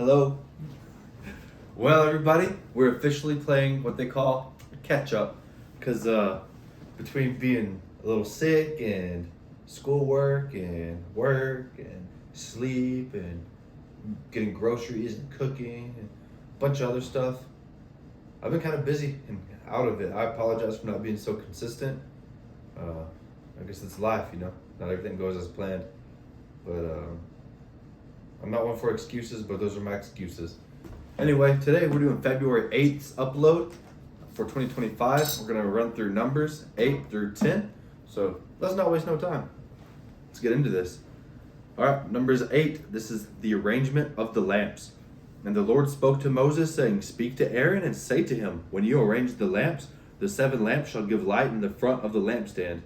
Hello. Well, everybody, we're officially playing what they call catch up, because between being a little sick and schoolwork and work and sleep and getting groceries and cooking and a bunch of other stuff, I've been kind of busy and out of it. I apologize for not being so consistent. I guess it's life, not everything goes as planned, but I'm not one for excuses, but those are my excuses. Anyway, today we're doing February 8th upload for 2025. We're going to run through numbers 8 through 10. So let's not waste no time. Let's get into this. All right, Numbers 8. This is the arrangement of the lamps. And the Lord spoke to Moses, saying, Speak to Aaron and say to him, When you arrange the lamps, the 7 lamps shall give light in the front of the lampstand.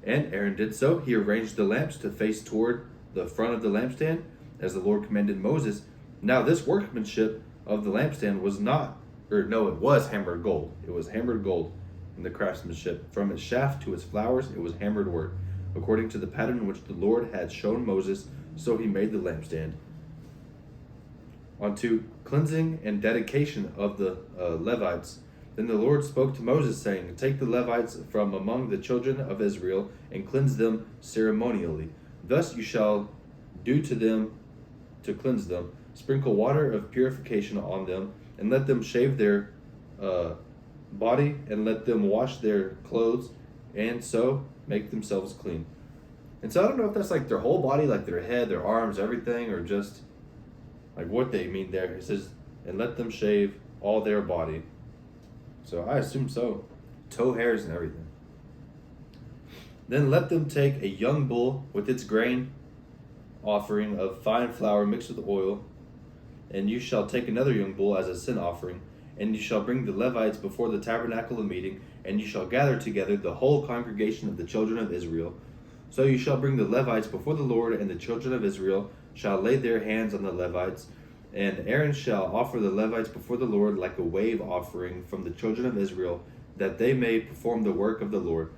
And Aaron did so. He arranged the lamps to face toward the front of the lampstand, as the Lord commanded Moses. Now this workmanship of the lampstand it was hammered gold. It was hammered gold in the craftsmanship. From its shaft to its flowers, it was hammered work, according to the pattern which the Lord had shown Moses. So he made the lampstand. On to cleansing and dedication of the Levites. Then the Lord spoke to Moses, saying, Take the Levites from among the children of Israel and cleanse them ceremonially. Thus you shall do to them to cleanse them. Sprinkle water of purification on them, and let them shave their body, and let them wash their clothes, and so make themselves clean. And so I don't know if that's like their whole body, like their head, their arms, everything, or just like what they mean there. It says, and let them shave all their body. So I assume so. Toe hairs and everything. Then let them take a young bull with its grain offering of fine flour mixed with oil, and you shall take another young bull as a sin offering, and you shall bring the Levites before the tabernacle of meeting, and you shall gather together the whole congregation of the children of Israel. So you shall bring the Levites before the Lord, and the children of Israel shall lay their hands on the Levites, and Aaron shall offer the Levites before the Lord like a wave offering from the children of Israel, that they may perform the work of the Lord.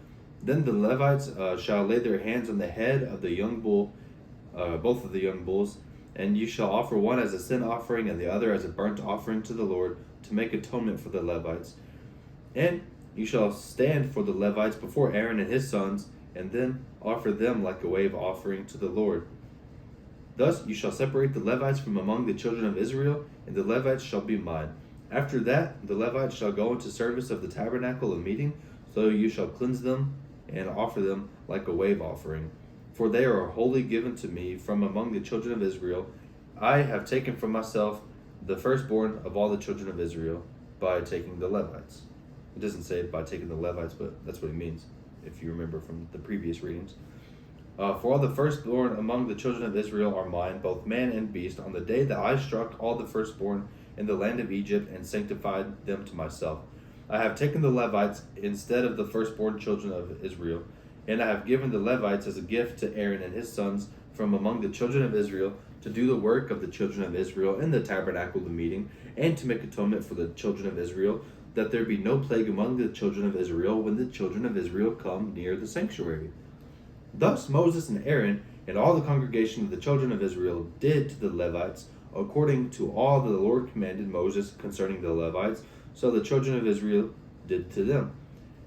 Then the Levites shall lay their hands on the head of the young bull, both of the young bulls, and you shall offer one as a sin offering and the other as a burnt offering to the Lord, to make atonement for the Levites. And you shall stand for the Levites before Aaron and his sons, and then offer them like a wave offering to the Lord. Thus you shall separate the Levites from among the children of Israel, and the Levites shall be mine. After that the Levites shall go into service of the tabernacle of meeting, so you shall cleanse them and offer them like a wave offering. For they are wholly given to me from among the children of Israel. I have taken from myself the firstborn of all the children of Israel by taking the Levites. It doesn't say by taking the Levites, but that's what he means, if you remember from the previous readings. For all the firstborn among the children of Israel are mine, both man and beast, on the day that I struck all the firstborn in the land of Egypt and sanctified them to myself. I have taken the Levites instead of the firstborn children of Israel, and I have given the Levites as a gift to Aaron and his sons from among the children of Israel, to do the work of the children of Israel in the tabernacle of meeting, and to make atonement for the children of Israel, that there be no plague among the children of Israel when the children of Israel come near the sanctuary. Thus Moses and Aaron and all the congregation of the children of Israel did to the Levites, according to all that the Lord commanded Moses concerning the Levites, so the children of Israel did to them.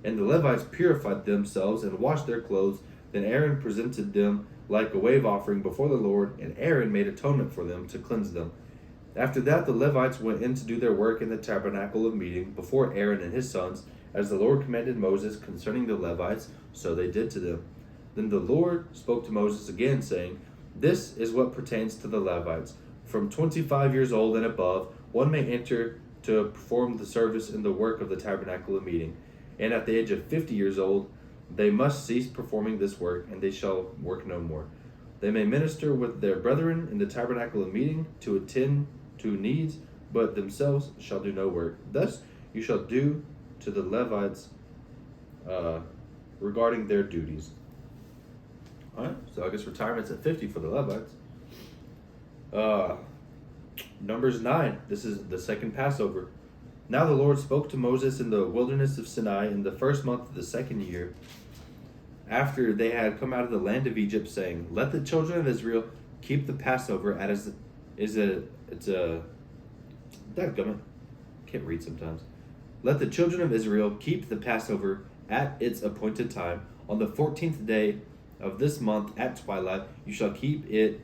And the Levites purified themselves and washed their clothes. Then Aaron presented them like a wave offering before the Lord, and Aaron made atonement for them to cleanse them. After that the Levites went in to do their work in the tabernacle of meeting before Aaron and his sons, as the Lord commanded Moses concerning the Levites, so they did to them. Then the Lord spoke to Moses again, saying, This is what pertains to the Levites. From 25 years old and above, one may enter to perform the service in the work of the tabernacle of meeting. And at the age of 50 years old, they must cease performing this work, and they shall work no more. They may minister with their brethren in the tabernacle of meeting to attend to needs, but themselves shall do no work. Thus you shall do to the Levites regarding their duties. All right, so I guess retirement's at 50 for the Levites. Numbers 9, this is the second Passover. Now the Lord spoke to Moses in the wilderness of Sinai in the first month of the second year, after they had come out of the land of Egypt, saying, Let the children of Israel keep the Passover as is it's a dadgummit, can't read sometimes. Let the children of Israel keep the Passover at its appointed time. On the 14th day of this month at twilight, you shall keep it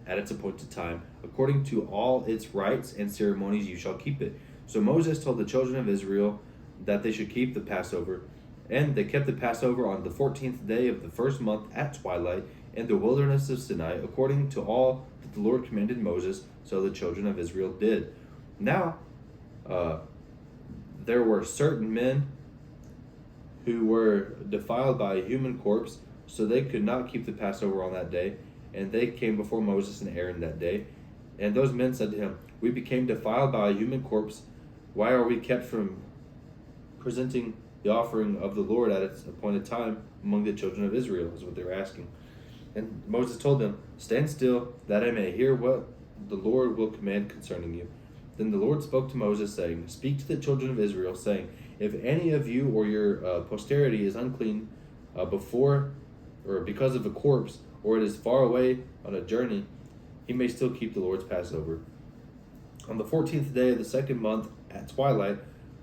at its appointed time. According to all its rites and ceremonies, you shall keep it. So Moses told the children of Israel that they should keep the Passover. And they kept the Passover on the 14th day of the first month at twilight in the wilderness of Sinai, according to all that the Lord commanded Moses, so the children of Israel did. Now, there were certain men who were defiled by a human corpse, so they could not keep the Passover on that day, and they came before Moses and Aaron that day. And those men said to him, "We became defiled by a human corpse. Why are we kept from presenting the offering of the Lord at its appointed time among the children of Israel?" is what they were asking. And Moses told them, "Stand still, that I may hear what the Lord will command concerning you." Then the Lord spoke to Moses, saying, "Speak to the children of Israel, saying, if any of you or your posterity is unclean before or because of a corpse, or it is far away on a journey, he may still keep the Lord's Passover. On the 14th day of the second month at twilight,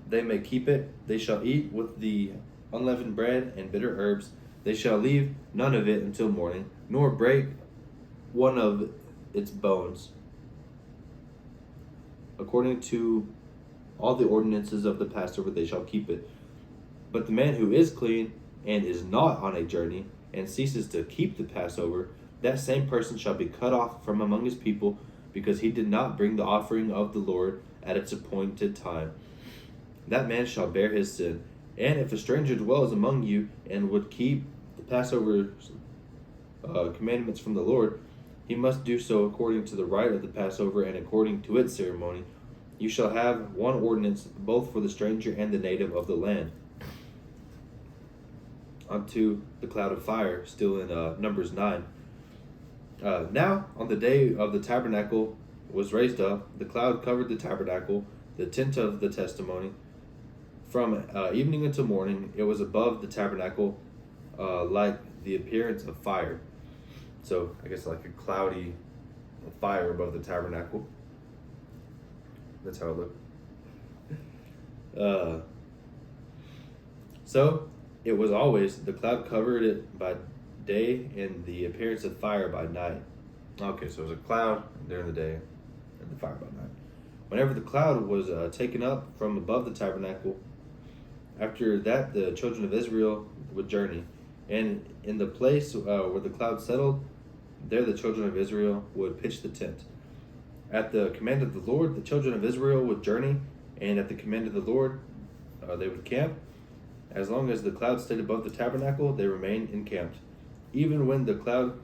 they may keep it. They shall eat with the unleavened bread and bitter herbs. They shall leave none of it until morning, nor break one of its bones. According to all the ordinances of the Passover, they shall keep it. But the man who is clean and is not on a journey and ceases to keep the Passover, that same person shall be cut off from among his people, because he did not bring the offering of the Lord at its appointed time. That man shall bear his sin. And if a stranger dwells among you and would keep the Passover commandments from the Lord, he must do so according to the rite of the Passover and according to its ceremony. You shall have one ordinance both for the stranger and the native of the land. Onto the cloud of fire, still in Numbers 9. Now, on the day of the tabernacle was raised up, the cloud covered the tabernacle, the tent of the testimony. From evening until morning, it was above the tabernacle like the appearance of fire. So, I guess like a cloudy fire above the tabernacle. That's how it looked. So, it was always, the cloud covered it by day and the appearance of fire by night. Okay, so it was a cloud during the day and the fire by night. Whenever the cloud was taken up from above the tabernacle, after that the children of Israel would journey. And in the place where the cloud settled, there the children of Israel would pitch the tent. At the command of the Lord, the children of Israel would journey, and at the command of the Lord, they would camp. As long as the cloud stayed above the tabernacle, they remained encamped. Even when the cloud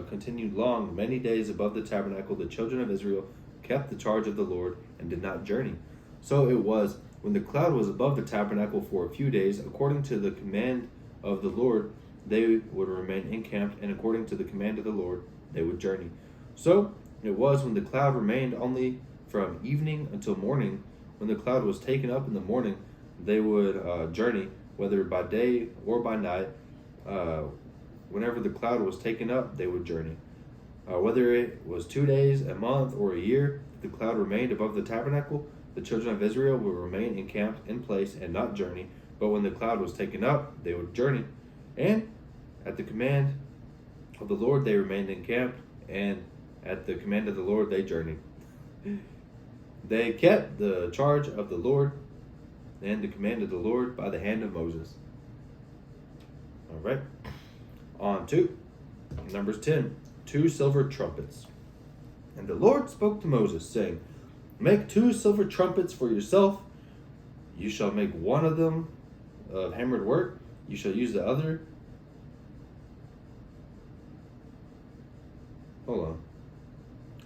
continued long, many days above the tabernacle, the children of Israel kept the charge of the Lord and did not journey. So it was, when the cloud was above the tabernacle for a few days, according to the command of the Lord, they would remain encamped, and according to the command of the Lord, they would journey. So it was, when the cloud remained only from evening until morning, when the cloud was taken up in the morning, they would journey, whether by day or by night. Whenever the cloud was taken up, they would journey. Whether it was 2 days, a month, or a year, the cloud remained above the tabernacle, the children of Israel would remain encamped in place and not journey. But when the cloud was taken up, they would journey. And at the command of the Lord, they remained encamped, and at the command of the Lord, they journeyed. They kept the charge of the Lord and the command of the Lord by the hand of Moses. All right. On to Numbers 10, 2 silver trumpets. And the Lord spoke to Moses, saying, "Make 2 silver trumpets for yourself. You shall make one of them of hammered work. You shall use the other." Hold on.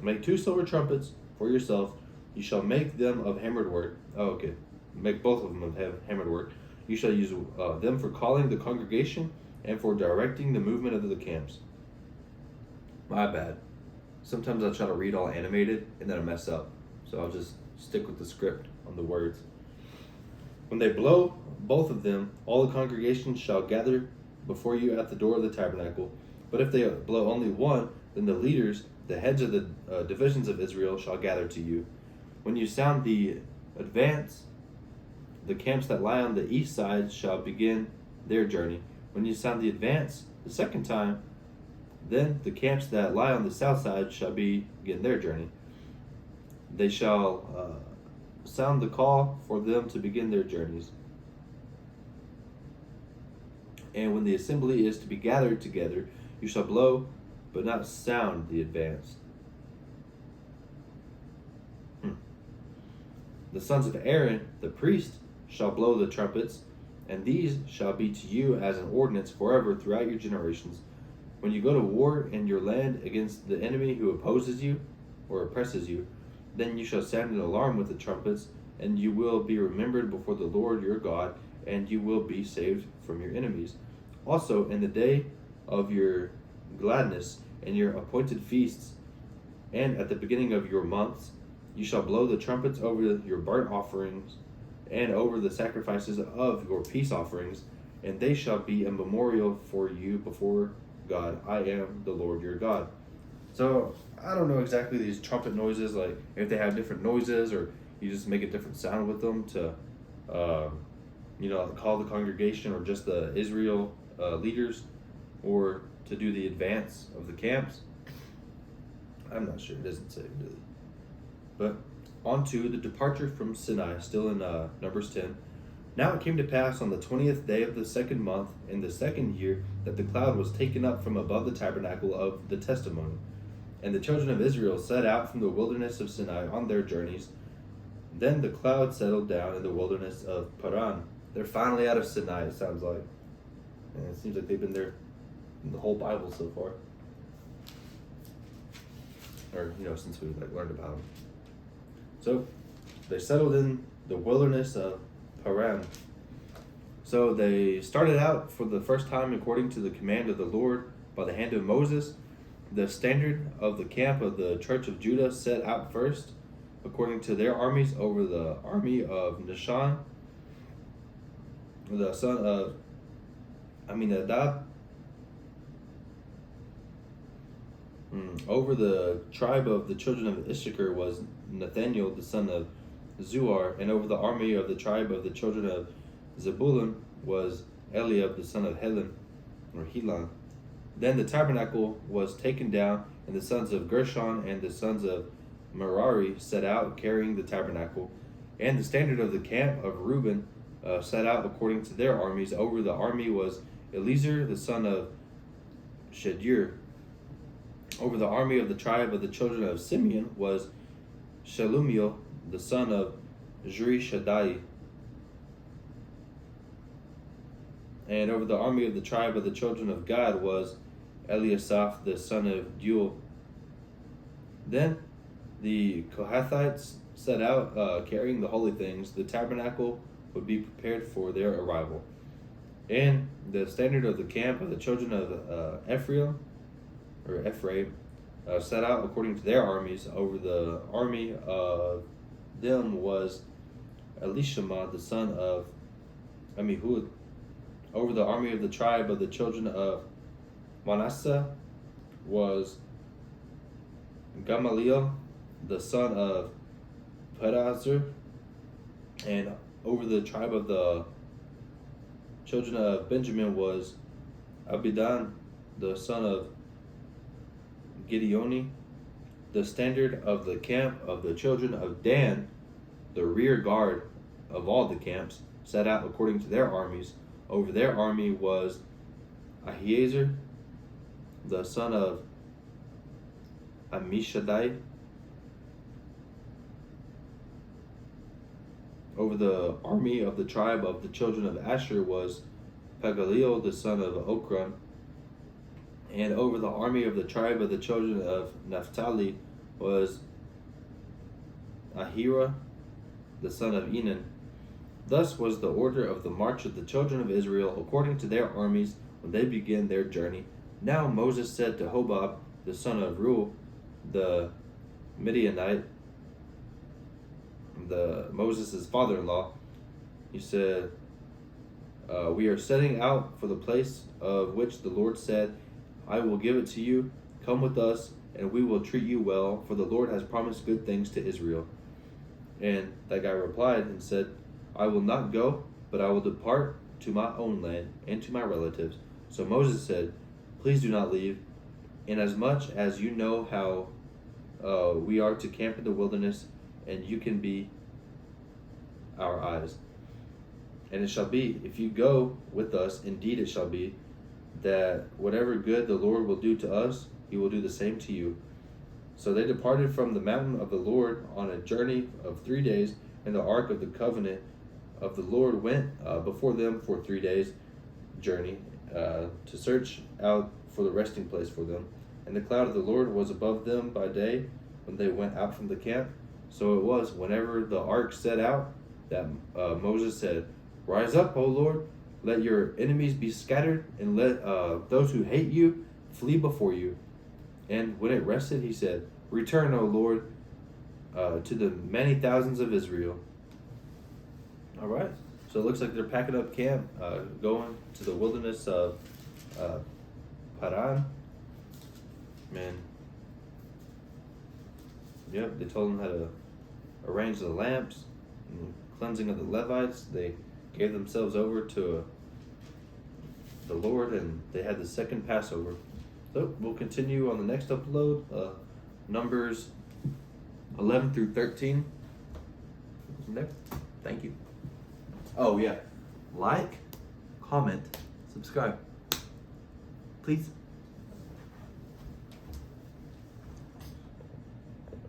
"Make 2 silver trumpets for yourself. You shall make them of hammered work." Oh, okay. Make both of them of hammered work. "You shall use them for calling the congregation and for directing the movement of the camps." My bad. Sometimes I try to read all animated and then I mess up. So I'll just stick with the script on the words. "When they blow both of them, all the congregation shall gather before you at the door of the tabernacle. But if they blow only one, then the leaders the heads of the divisions of Israel shall gather to you. When you sound the advance, the camps that lie on the east side shall begin their journey. When you sound the advance the second time, then the camps that lie on the south side shall begin their journey. They shall sound the call for them to begin their journeys. And when the assembly is to be gathered together, you shall blow, but not sound the advance. The sons of Aaron, the priest, shall blow the trumpets, and these shall be to you as an ordinance forever throughout your generations. When you go to war in your land against the enemy who opposes you or oppresses you, then you shall sound an alarm with the trumpets, and you will be remembered before the Lord your God, and you will be saved from your enemies. Also, in the day of your gladness and your appointed feasts, and at the beginning of your months, you shall blow the trumpets over your burnt offerings and over the sacrifices of your peace offerings, and they shall be a memorial for you before God. I am the Lord your God. So I don't know exactly these trumpet noises, like if they have different noises or you just make a different sound with them to, call the congregation or just the Israel leaders, or to do the advance of the camps. I'm not sure. It doesn't say really. But on to the departure from Sinai, still in Numbers 10. Now it came to pass on the 20th day of the second month, in the second year, that the cloud was taken up from above the tabernacle of the testimony. And the children of Israel set out from the wilderness of Sinai on their journeys. Then the cloud settled down in the wilderness of Paran. They're finally out of Sinai, it sounds like. And it seems like they've been there in the whole Bible so far. Or, since we learned about them. So they settled in the wilderness of Paran. So they started out for the first time according to the command of the Lord by the hand of Moses. The standard of the camp of the church of Judah set out first according to their armies over the army of Nahshon, the son of Aminadab. Over the tribe of the children of Issachar was Nathaniel, the son of Zuar, and over the army of the tribe of the children of Zebulun was Eliab, the son of Helon. Then the tabernacle was taken down, and the sons of Gershon and the sons of Merari set out, carrying the tabernacle. And the standard of the camp of Reuben set out according to their armies. Over the army was Eliezer, the son of Shedur. Over the army of the tribe of the children of Simeon was Shelumiel, the son of Zuri-Shaddai. And over the army of the tribe of the children of Gad was Eliasaph, the son of Deuel. Then the Kohathites set out carrying the holy things. The tabernacle would be prepared for their arrival. And the standard of the camp of the children of Ephraim set out according to their armies. Over the army of them was Elishama, the son of Amihud. Over the army of the tribe of the children of Manasseh was Gamaliel, the son of Pedazur. And over the tribe of the children of Benjamin was Abidan, the son of Gideoni. The standard of the camp of the children of Dan, the rear guard of all the camps, set out according to their armies. Over their army was Ahiezer, the son of Ammishaddai. Over the army of the tribe of the children of Asher was Pagaliel, the son of Okran. And over the army of the tribe of the children of Naphtali was Ahira, the son of Enan. Thus was the order of the march of the children of Israel according to their armies when they began their journey. Now Moses said to Hobab, the son of Reuel, the Midianite, Moses' father-in-law, he said, we are setting out for the place of which the Lord said, I will give it to you. Come with us, and we will treat you well, for the Lord has promised good things to Israel." And that guy replied and said, "I will not go, but I will depart to my own land and to my relatives." So Moses said, "Please do not leave, inasmuch as you know how we are to camp in the wilderness, and you can be our eyes. And it shall be, if you go with us, indeed it shall be, that whatever good the Lord will do to us, he will do the same to you." So they departed from the mountain of the Lord on a journey of 3 days, and the ark of the covenant of the Lord went before them for 3 days' journey to search out for the resting place for them. And the cloud of the Lord was above them by day when they went out from the camp. So it was, whenever the ark set out, that Moses said, "Rise up, O Lord, let your enemies be scattered, and let those who hate you flee before you." And when it rested, he said, "Return, O Lord, to the many thousands of Israel." All right. So it looks like they're packing up camp, going to the wilderness of Paran. Man. Yep, they told them how to arrange the lamps, and cleansing of the Levites. They gave themselves over to the Lord, and they had the second Passover. So we'll continue on the next upload, Numbers 11 through 13. From there. Thank you. Oh yeah, like, comment, subscribe, please.